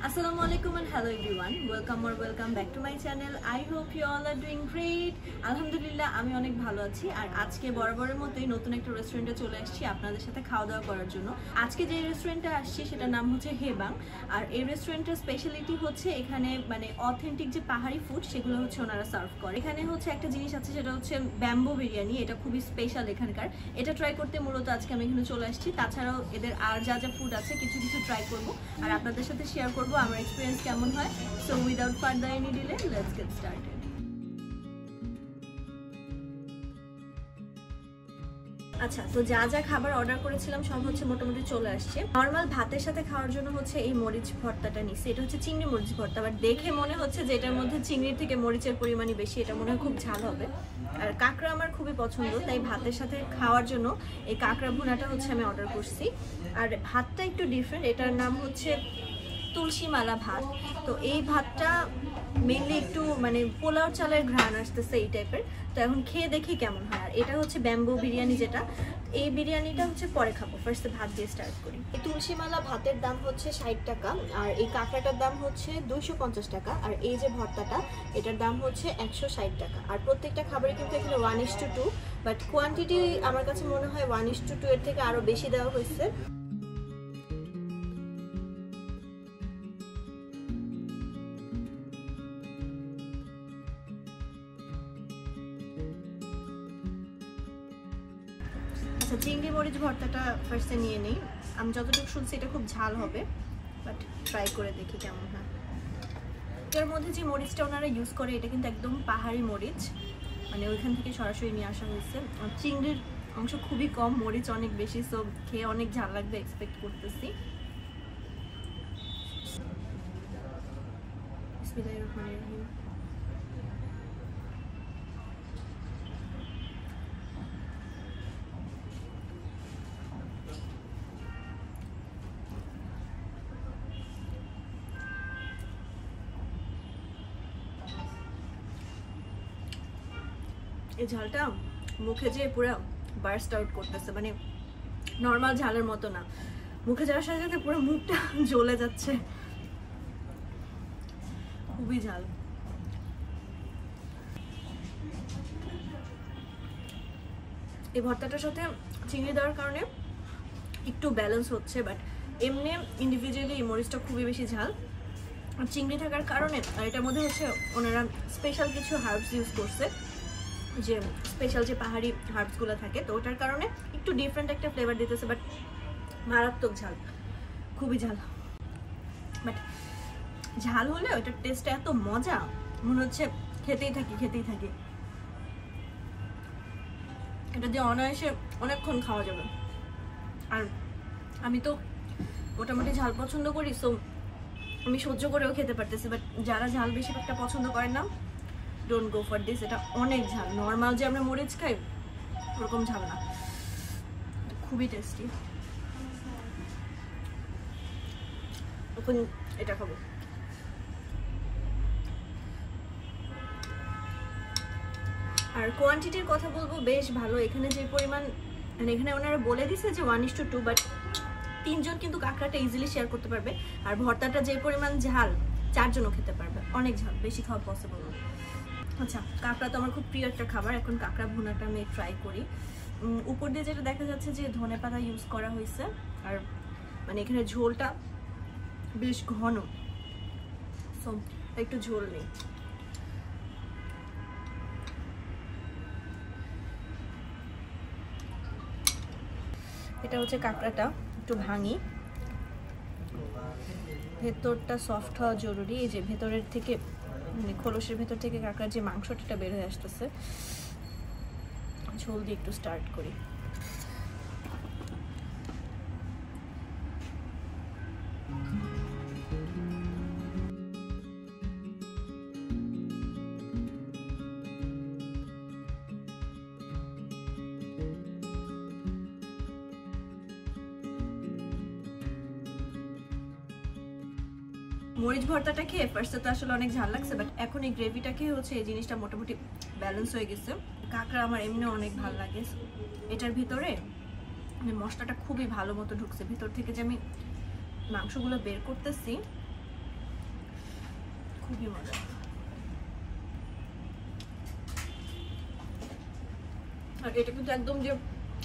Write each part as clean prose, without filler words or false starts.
Assalamu alaikum and hello everyone. Welcome back to my channel. I hope you all are doing great. আলহামদুলিল্লাহ আমি অনেক ভালো আছি আর আজকে বরাবরের মতোই নতুন একটা রেস্টুরেন্টে চলে আসছি আপনাদের সাথে খাওয়া দাওয়া করার জন্য। আজকে যে রেস্টুরেন্টে আসছি সেটার নাম হচ্ছে হেবাং। আর এই রেস্টুরেন্টের স্পেশালিটি হচ্ছে এখানে মানে অথেন্টিক যে পাহাড়ি ফুড সেগুলো হচ্ছে ওনারা সার্ভ করে। এখানে হচ্ছে একটা জিনিস আছে সেটা হচ্ছে ব্যাম্বো বিরিয়ানি, এটা খুবই স্পেশাল এখানকার। এটা ট্রাই করতে মূলত আজকে আমি এখানে চলে আসছি। তাছাড়াও এদের আর যা যা ফুড আছে কিছু ট্রাই করব আর আপনাদের সাথে শেয়ার করব আমার এক্সপেরিয়েন্স কেমন হয়। So without further any delay let's get started. আচ্ছা, তো যা যা খাবার অর্ডার করেছিলাম সব হচ্ছে মোটামুটি চলে আসছে। নর্মাল ভাতের সাথে খাওয়ার জন্য হচ্ছে এই মরিচ ভর্তাটা নিচ্ছি। এটা হচ্ছে চিংড়ি মরিচ ভর্তা, বাট দেখে মনে হচ্ছে যে এটার মধ্যে চিংড়ির থেকে মরিচের পরিমাণই বেশি। এটা মনে হয় খুব ঝাল হবে। আর কাঁকড়া আমার খুবই পছন্দ, তাই ভাতের সাথে খাওয়ার জন্য এই কাঁকড়া ভুনাটা হচ্ছে আমি অর্ডার করছি। আর ভাতটা একটু ডিফারেন্ট, এটার নাম হচ্ছে তুলসী মালা ভাত। তো এই ভাতটা মেনলি একটু মানে পোলাও চালের ঘ্রাণ আসতেছে এই টাইপের। তো এখন খেয়ে দেখি কেমন হয়। আর এটা হচ্ছে ব্যাম্বো বিরিয়ানি, যেটা এই বিরিয়ানিটা হচ্ছে পরে খাবো, ফার্স্টে ভাত দিয়ে স্টার্ট করি। এই তুলসী মালা ভাতের দাম হচ্ছে 60 টাকা, আর এই কাঁকড়াটার দাম হচ্ছে 250 টাকা, আর এই যে ভর্তাটা এটার দাম হচ্ছে 160 টাকা। আর প্রত্যেকটা খাবারে কিন্তু এখানে 1:2, বাট কোয়ান্টিটি আমার কাছে মনে হয় 1:2 এর থেকে আরও বেশি দেওয়া হয়েছে। আচ্ছা, চিংড়ি মরিচ ভর্তাটা ফার্স্টে নিয়ে নিই। আমি যতটুকু শুনছি এটা খুব ঝাল হবে, বাট ট্রাই করে দেখি কেমন হয়। এটার মধ্যে যে মরিচটা ওনারা ইউজ করে এটা কিন্তু একদম পাহাড়ি মরিচ, মানে ওইখান থেকে সরাসরি নিয়ে আসা হয়েছে। আর চিংড়ির অংশ খুবই কম, মরিচ অনেক বেশি, সো খেয়ে অনেক ঝাল লাগবে এক্সপেক্ট করতেছি। বিসমিল্লাহির রহমানির রহিম। এই ঝালটা মুখে যে পুরো বার্স্ট আউট করতেছে, মানে নর্মাল ঝালের মতো না, মুখে যাওয়ার সাথে সাথে পুরো মুখটা জ্বলে যাচ্ছে, খুবই ঝাল। এই ভর্তাটার সাথে চিংড়ি দেওয়ার কারণে একটু ব্যালেন্স হচ্ছে, বাট এমনি ইন্ডিভিজুয়ালি এই মরিচটা খুবই বেশি ঝাল। আর চিংড়ি থাকার কারণে আর এটার মধ্যে হচ্ছে ওনারা স্পেশাল কিছু হার্বস ইউজ করছে, যে স্পেশাল যে পাহাড়ি হার্বসগুলো থাকে, তো ওটার কারণে একটু ডিফারেন্ট একটা ফ্লেভার দিতেছে, বাট মারাত্মক ঝাল, খুবই ঝাল। বাট ঝাল হলে ওইটার টেস্টটা এত মজা, মনে হচ্ছে খেতেই থাকি। এটা দিয়ে অনায়াসে অনেকক্ষণ খাওয়া যাবে। আর আমি তো মোটামুটি ঝাল পছন্দ করি, সো আমি সহ্য করেও খেতে পারতেছি। বাট যারা ঝাল বেশি একটা পছন্দ করেন না, ডোন্ট গো ফর দিস। এটা অনেক ঝাল, নর্মাল যে আমরা মরিচ খাই ওরকম ঝাল না, খুবই টেস্টি। এখন এটা খাবো। আর কোয়ান্টিটির কথা বলবো বেশ ভালো। এখানে যে পরিমাণ, মানে এখানে ওনারা বলে দিছে যে 1:2, বাট 3 জন কিন্তু কাঁকড়াটা ইজিলি শেয়ার করতে পারবে। আর ভর্তাটা যে পরিমাণ ঝাল 4 জনও খেতে পারবে, অনেক ঝাল, বেশি খাওয়া পসিবল না। আচ্ছা, কাঁকড়া তো আমার খুব প্রিয় একটা খাবার। এখন কাঁকড়া ভুনাটা আমি ট্রাই করি। উপর দিয়ে যেটা দেখা যাচ্ছে যে ধনেপাতা ইউজ করা হয়েছে, আর মানে এখানে ঝোলটা বেশ ঘন, সো একটু ঝোল নেই। এটা হচ্ছে কাঁকড়াটা, একটু ভাঙি, ভেতরটা সফট হওয়া জরুরি। এই যে ভেতরের থেকে মানে খোলসের ভেতর থেকে কাঁকড়ার যে মাংসটা বের হয়ে আসতেছে। ঝোল দিয়ে একটু স্টার্ট করি। মরিচ ভর্তাটা খেয়ে ফার্স্টে তো আসলে অনেক ঝাল লাগছে, বাট এখন এই গ্রেভিটা খেয়ে হচ্ছে এই জিনিসটা মোটামুটি ব্যালেন্স হয়ে গেছে। কাঁকড়া আমার এমনি অনেক ভালো লাগে, এটার ভিতরে মানে মশলাটা খুবই ভালো মতো ঢুকছে। ভিতর থেকে যে আমি মাংসগুলো বের করতেছি খুবই মজা। আর এটা কিন্তু একদম যে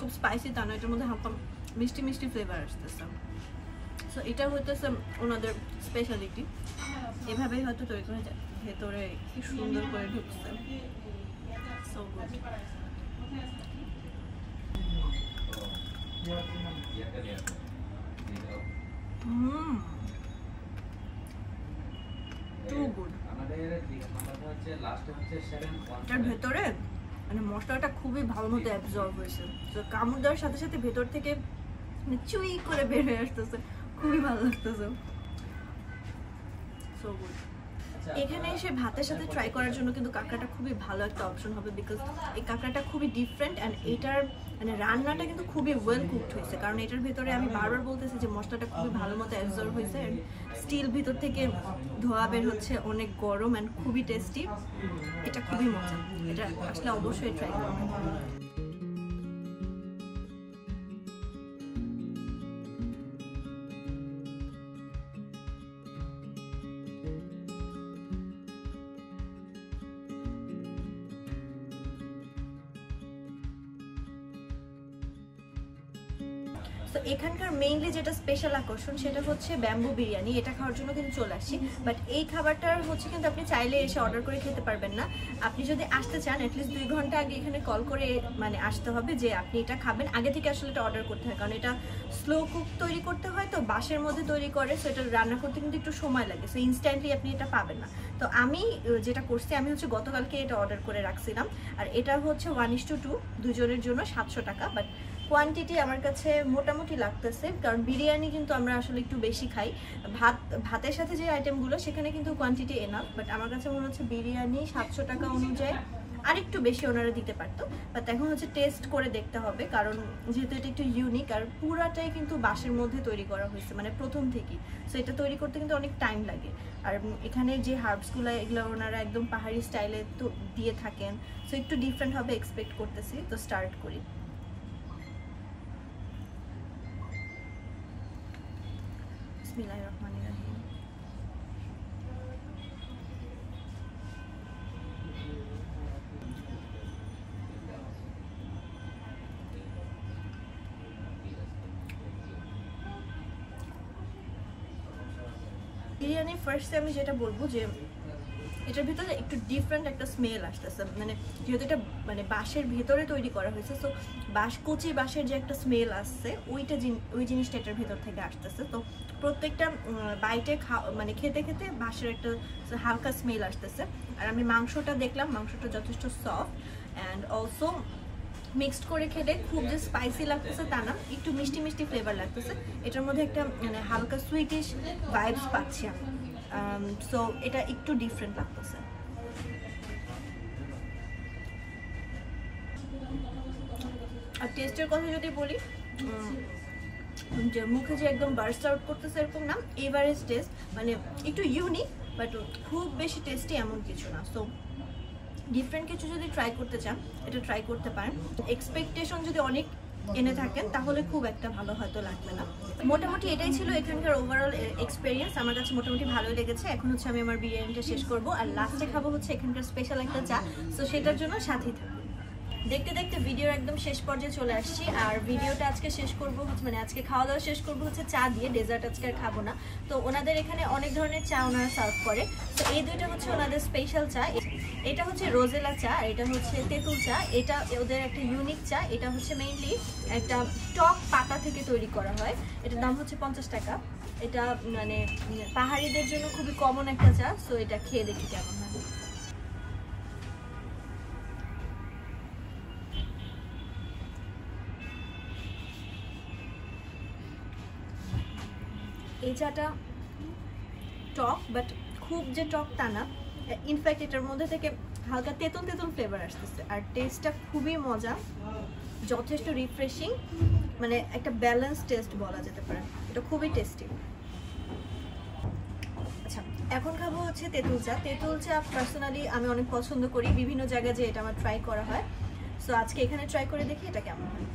খুব স্পাইসি তা না, এটার মধ্যে হালকা মিষ্টি মিষ্টি ফ্লেভার আসতেছে। সো এটা হইতেছে ওনাদের স্পেশালিটি, এভাবেই হয়তো তৈরি করে যায়, ভেতরে কি সুন্দর করে ঢুকছে। So good. Too good. এটার ভেতরে মানে মশলাটা খুবই ভালো মতো অ্যাবজর্ব হয়েছে, তো কামড় দেওয়ার সাথে সাথে ভেতর থেকে চুই করে বের হয়ে আসতেছে, খুবই ভালো লাগতেছে। So good. এখানে এসে ভাতের সাথে ট্রাই করার জন্য কিন্তু কাঁকড়াটা খুবই ভালো একটা অপশন হবে, বিকজ এই কাঁকড়াটা খুবই ডিফারেন্ট অ্যান্ড এটার মানে রান্নাটা কিন্তু খুবই ওয়েল কুকড হয়েছে, কারণ এটার ভেতরে আমি বারবার বলতেছি যে মশলাটা খুবই ভালো মতো অ্যাবজর্ব হয়েছে, অ্যান্ড স্টিল ভিতর থেকে ধোয়া বের হচ্ছে, অনেক গরম অ্যান্ড খুবই টেস্টি। এটা খুবই মজা, এটা আসলে অবশ্যই ট্রাই করবেন। তো এখানকার মেইনলি যেটা স্পেশাল আকর্ষণ সেটা হচ্ছে ব্যাম্বু বিরিয়ানি। এটা খাওয়ার জন্য কিন্তু চলে আসছি, বাট এই খাবারটার হচ্ছে কিন্তু আপনি চাইলে এসে অর্ডার করে খেতে পারবেন না। আপনি যদি আসতে চান অ্যাটলিস্ট 2 ঘন্টা আগে এখানে কল করে মানে আসতে হবে যে আপনি এটা খাবেন। আগে থেকে আসলে এটা অর্ডার করতে হয়, কারণ এটা স্লো কুক তৈরি করতে হয়, তো বাঁশের মধ্যে তৈরি করে, সো এটা রান্না করতে কিন্তু একটু সময় লাগে, সো ইনস্ট্যান্টলি আপনি এটা পাবেন না। তো আমি যেটা করছি, আমি হচ্ছে গতকালকে এটা অর্ডার করে রাখছিলাম, আর এটা হচ্ছে 1:2 দুজনের জন্য 700 টাকা। বাট কোয়ান্টিটি আমার কাছে মোটামুটি লাগতেছে, কারণ বিরিয়ানি কিন্তু আমরা আসলে একটু বেশি খাই, ভাতের সাথে যে আইটেমগুলো সেখানে কিন্তু কোয়ান্টিটি এনাফ, বাট আমার কাছে মনে হচ্ছে বিরিয়ানি 700 টাকা অনুযায়ী আরেকটু বেশি ওনারা দিতে পারতো। বাট এখন হচ্ছে টেস্ট করে দেখতে হবে, কারণ যেহেতু এটা একটু ইউনিক আর পুরাটাই কিন্তু বাঁশের মধ্যে তৈরি করা হয়েছে মানে প্রথম থেকেই, সো এটা তৈরি করতে কিন্তু অনেক টাইম লাগে। আর এখানে যে হার্বসগুলো এগুলো ওনারা একদম পাহাড়ি স্টাইলে তো দিয়ে থাকেন, সো একটু ডিফারেন্ট হবে এক্সপেক্ট করতেছি। তো স্টার্ট করি। বিসমিল্লাহিররহমানিররহিম। বিরিয়ানি ফার্স্টে আমি যেটা বলবো যে এটার ভিতরে একটু ডিফারেন্ট একটা স্মেল আসতেছে, মানে যেহেতু এটা মানে বাঁশের ভিতরে তৈরি করা হয়েছে, সো কচি বাঁশের যে একটা স্মেল আসছে ওই জিনিসটা এটার ভিতর থেকে আসতেছে। তো প্রত্যেকটা বাইটে মানে খেতে খেতে বাঁশের একটা হালকা স্মেল আসতেছে। আর আমি মাংসটা দেখলাম, মাংসটা যথেষ্ট সফট অ্যান্ড অলসো মিক্সড করে খেলে খুব যে স্পাইসি লাগতেছে তা না, একটু মিষ্টি মিষ্টি ফ্লেভার লাগতেছে, এটার মধ্যে একটা মানে হালকা সুইটিশ ভাইবস পাচ্ছি আমি। সো এটা একটু ডিফারেন্ট লাগতেছে। আর টেস্টের কথা যদি বলি, যে মুখে যে একদম বার্স্ট আউট করতেছে এরকম না, এভারেজ টেস্ট, মানে একটু ইউনিক বাট খুব বেশি টেস্টি এমন কিছু না। সো ডিফারেন্ট কিছু যদি ট্রাই করতে চান এটা ট্রাই করতে পারেন। এক্সপেকটেশন যদি অনেক এনে থাকেন তাহলে খুব একটা ভালো হয়তো লাগবে না। মোটামুটি এটাই ছিল এখানকার ওভারঅল এক্সপিরিয়েন্স, আমার কাছে মোটামুটি ভালোই লেগেছে। এখন হচ্ছে আমি আমার বিরিয়ানিটা শেষ করব, আর লাস্টে খাবো হচ্ছে এখানকার স্পেশাল একটা চা, সো সেটার জন্য সাথেই থাকবো। দেখতে দেখতে ভিডিওর একদম শেষ পর্যায়ে চলে আসছি, আর ভিডিওটা আজকে শেষ করবো হচ্ছে মানে আজকে খাওয়া দাওয়া শেষ করবো হচ্ছে চা দিয়ে, ডেজার্ট আজকে আর খাবো না। তো ওনাদের এখানে অনেক ধরনের চা ওনারা সার্ভ করে, তো এই দুইটা হচ্ছে ওনাদের স্পেশাল চা। এটা হচ্ছে রোজেলা চা, এটা হচ্ছে তেঁতুল চা, এটা ওদের একটা ইউনিক চা। এটা হচ্ছে মেইনলি একটা টক পাতা থেকে তৈরি করা হয়, এটার দাম হচ্ছে 50 টাকা। এটা মানে পাহাড়িদের জন্য খুবই কমন একটা চা, সো এটা খেয়ে দেখি কেমন হয়। এই চাটা টক, বাট খুব যে টক তা না, ইনফ্যাক্ট এটার মধ্যে থেকে হালকা তেঁতুল তেঁতুল ফ্লেভার আসতেছে, আর টেস্টটা খুবই মজা, যথেষ্ট রিফ্রেশিং, মানে একটা ব্যালেন্স টেস্ট বলা যেতে পারে, এটা খুবই টেস্টি। আচ্ছা, এখন খাবো হচ্ছে তেঁতুল চা। তেঁতুল চা পার্সোনালি আমি অনেক পছন্দ করি, বিভিন্ন জায়গায় যে এটা আমার ট্রাই করা হয়, সো আজকে এখানে ট্রাই করে দেখি এটা কেমন হয়।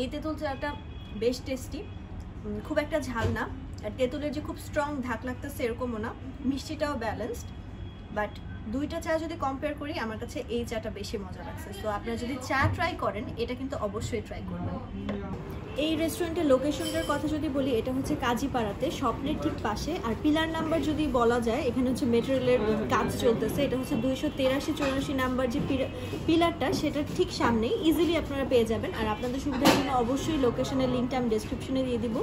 এই তেঁতুল চাটা বেশ টেস্টি, খুব একটা ঝাল না, আর তেঁতুলের যে খুব স্ট্রং ধাক লাগতেছে এরকমও না, মিষ্টিটাও ব্যালেন্সড। বাট দুইটা চা যদি কম্পেয়ার করি আমার কাছে এই চাটা বেশি মজা লাগছে। সো আপনারা যদি চা ট্রাই করেন এটা কিন্তু অবশ্যই ট্রাই করবেন। এই রেস্টুরেন্টের লোকেশনটার কথা যদি বলি, এটা হচ্ছে কাজীপাড়াতে, স্বপ্নের ঠিক পাশে। আর পিলার নাম্বার যদি বলা যায়, এখানে হচ্ছে মেট্রো রেলের কাজ চলতেছে, এটা হচ্ছে 283-84 নাম্বার যে পিলারটা, সেটার ঠিক সামনেই ইজিলি আপনারা পেয়ে যাবেন। আর আপনাদের সুবিধার জন্য অবশ্যই লোকেশনের লিঙ্কটা আমি ডেসক্রিপশনে দিয়ে দিব।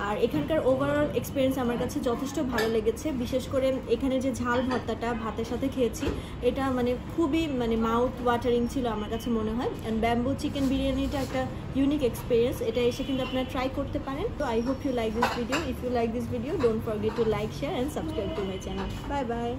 আর এখানকার ওভারঅল এক্সপিরিয়েন্স আমার কাছে যথেষ্ট ভালো লেগেছে, বিশেষ করে এখানে যে ঝাল ভর্তাটা ভাতের সাথে খেয়েছি, এটা মানে খুবই মানে মাউথ ওয়াটারিং ছিল আমার কাছে মনে হয়। অ্যান্ড ব্যাম্বু চিকেন বিরিয়ানিটা একটা ইউনিক এক্সপিরিয়েন্স, এটা এসে কিন্তু আপনারা ট্রাই করতে পারেন। তো I hope you like this video. If you like this video, don't forget to like, share and subscribe to my channel. Bye by.